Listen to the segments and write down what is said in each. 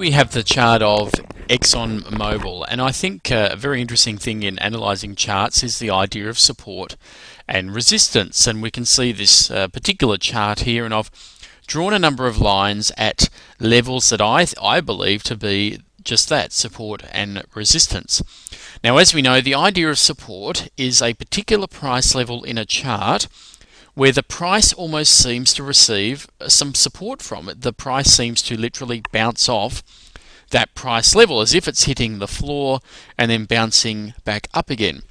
we have the chart of ExxonMobil, and I think a very interesting thing in analysing charts is the idea of support and resistance. And we can see this particular chart here, and I've drawn a number of lines at levels that I believe to be just that, support and resistance. Now, as we know, the idea of support is a particular price level in a chart where the price almost seems to receive some support from it. The price seems to literally bounce off that price level as if it's hitting the floor and then bouncing back up again.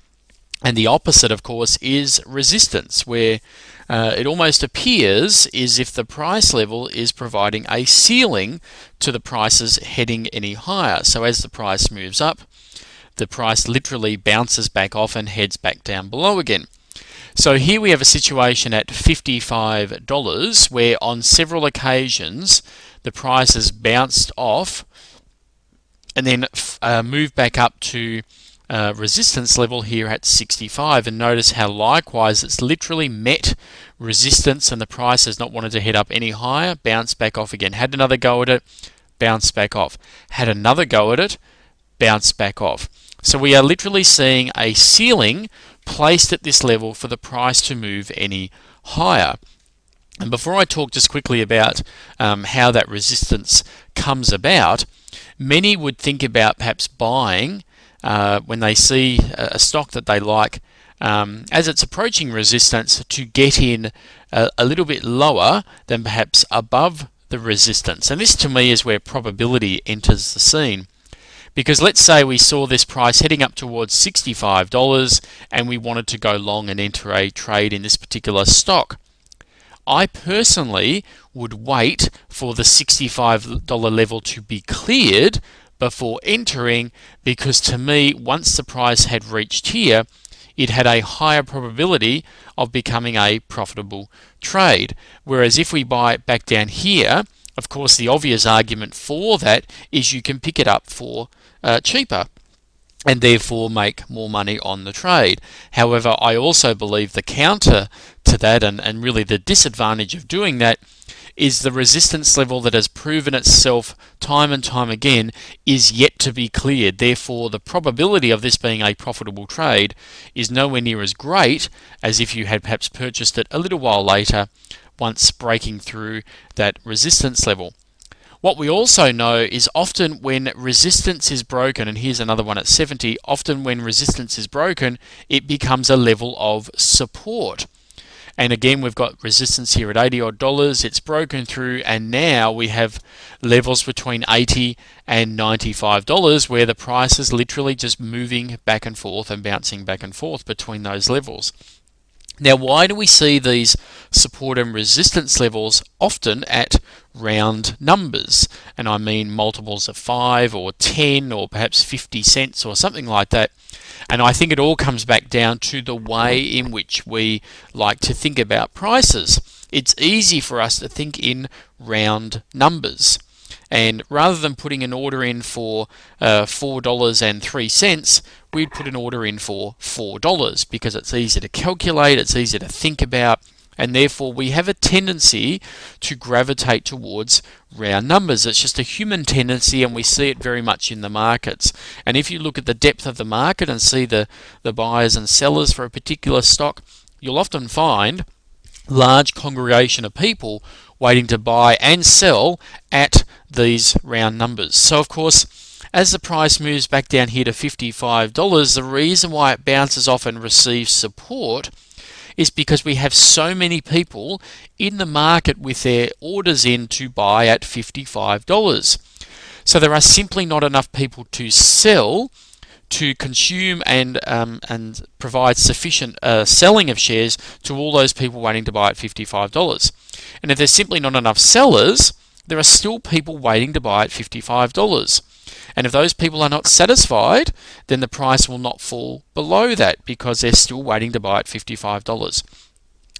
And the opposite, of course, is resistance, where it almost appears as if the price level is providing a ceiling to the prices heading any higher. So as the price moves up, the price literally bounces back off and heads back down below again. So here we have a situation at $55 where on several occasions the price has bounced off and then moved back up to resistance level here at 65, and notice how likewise it's literally met resistance and the price has not wanted to head up any higher, bounced back off again, had another go at it, bounced back off, had another go at it, bounced back off. So we are literally seeing a ceiling placed at this level for the price to move any higher. And before I talk just quickly about how that resistance comes about, many would think about perhaps buying when they see a stock that they like as it's approaching resistance, to get in a little bit lower than perhaps above the resistance. And this to me is where probability enters the scene. Because let's say we saw this price heading up towards $65 and we wanted to go long and enter a trade in this particular stock. I personally would wait for the $65 level to be cleared before entering, because to me, once the price had reached here, it had a higher probability of becoming a profitable trade. Whereas if we buy it back down here, of course the obvious argument for that is you can pick it up for cheaper and therefore make more money on the trade. However, I also believe the counter to that, and really the disadvantage of doing that, is the resistance level that has proven itself time and time again is yet to be cleared. Therefore, the probability of this being a profitable trade is nowhere near as great as if you had perhaps purchased it a little while later, once breaking through that resistance level. What we also know is often when resistance is broken, and here's another one at 70, often when resistance is broken, it becomes a level of support. And again, we've got resistance here at $80 odd, it's broken through, and now we have levels between $80 and $95 where the price is literally just moving back and forth and bouncing back and forth between those levels. Now, why do we see these support and resistance levels often at round numbers? And I mean multiples of 5 or 10 or perhaps 50 cents or something like that. And I think it all comes back down to the way in which we like to think about prices. It's easy for us to think in round numbers. And rather than putting an order in for $4.03, we'd put an order in for $4 because it's easy to calculate, it's easy to think about, and therefore we have a tendency to gravitate towards round numbers. It's just a human tendency, and we see it very much in the markets. And if you look at the depth of the market and see the buyers and sellers for a particular stock, you'll often find large congregation of people waiting to buy and sell at these round numbers. So of course, as the price moves back down here to $55, the reason why it bounces off and receives support is because we have so many people in the market with their orders in to buy at $55. So there are simply not enough people to sell to consume and provide sufficient selling of shares to all those people waiting to buy at $55. And if there's simply not enough sellers, there are still people waiting to buy at $55. And if those people are not satisfied, then the price will not fall below that because they're still waiting to buy at $55.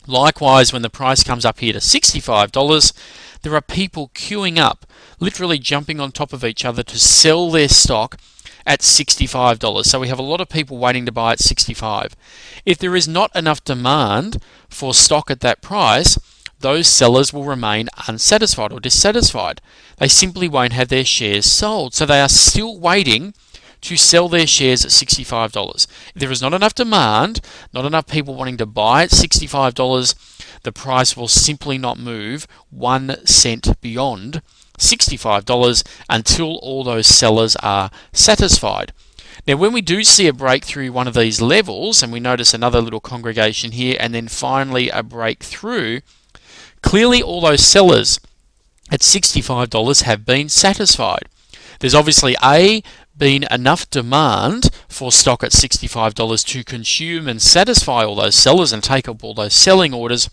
Likewise, when the price comes up here to $65, there are people queuing up, literally jumping on top of each other to sell their stock at $65. So we have a lot of people waiting to buy at $65. If there is not enough demand for stock at that price, those sellers will remain unsatisfied or dissatisfied. They simply won't have their shares sold. So they are still waiting to sell their shares at $65. If there is not enough demand, not enough people wanting to buy at $65, the price will simply not move 1 cent beyond $65 until all those sellers are satisfied. Now, when we do see a breakthrough one of these levels, and we notice another little congregation here, and then finally a breakthrough, clearly all those sellers at $65 have been satisfied. There's obviously been enough demand for stock at $65 to consume and satisfy all those sellers and take up all those selling orders,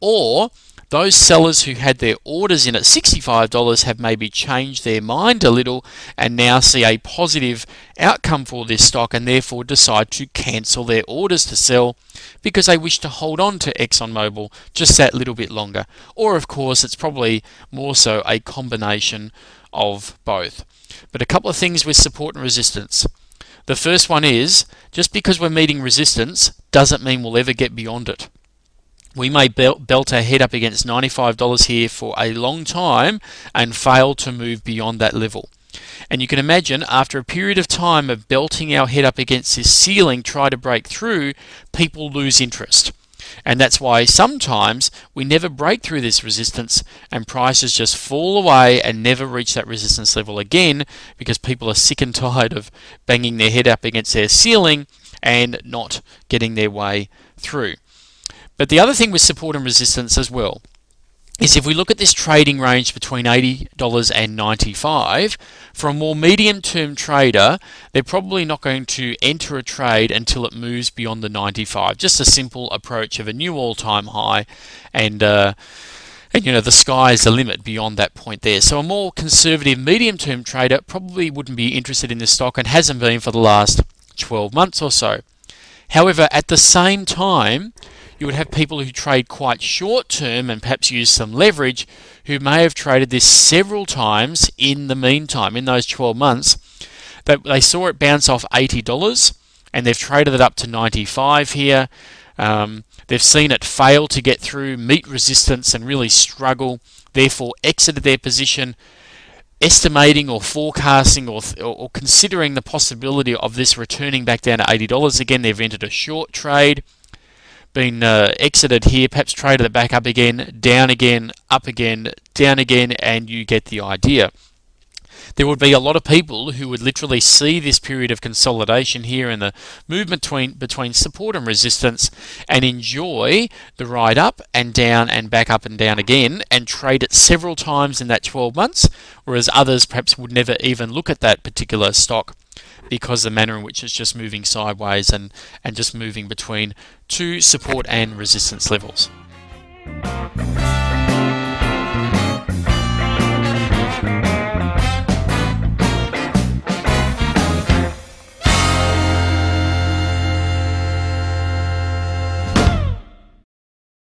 or those sellers who had their orders in at $65 have maybe changed their mind a little and now see a positive outcome for this stock and therefore decide to cancel their orders to sell because they wish to hold on to ExxonMobil just that little bit longer. Or of course it's probably more so a combination of both. But a couple of things with support and resistance. The first one is, just because we're meeting resistance doesn't mean we'll ever get beyond it. We may belt our head up against $95 here for a long time and fail to move beyond that level. And you can imagine, after a period of time of belting our head up against this ceiling, try to break through, people lose interest. And that's why sometimes we never break through this resistance and prices just fall away and never reach that resistance level again because people are sick and tired of banging their head up against their ceiling and not getting their way through. But the other thing with support and resistance as well is if we look at this trading range between $80 and $95, for a more medium-term trader, they're probably not going to enter a trade until it moves beyond the 95. Just a simple approach of a new all-time high, and you know, the sky is the limit beyond that point there. So a more conservative medium-term trader probably wouldn't be interested in this stock and hasn't been for the last 12 months or so. However, at the same time, you would have people who trade quite short term and perhaps use some leverage who may have traded this several times in the meantime, in those 12 months. They saw it bounce off $80 and they've traded it up to 95 here. They've seen it fail to get through, meet resistance and really struggle, therefore exited their position, estimating or forecasting or considering the possibility of this returning back down to $80 again. They've entered a short trade, been exited here, perhaps traded it back up again, down again, up again, down again, and you get the idea. There would be a lot of people who would literally see this period of consolidation here in the movement between support and resistance and enjoy the ride up and down and back up and down again and trade it several times in that 12 months, whereas others perhaps would never even look at that particular stock because the manner in which it's just moving sideways and just moving between two support and resistance levels.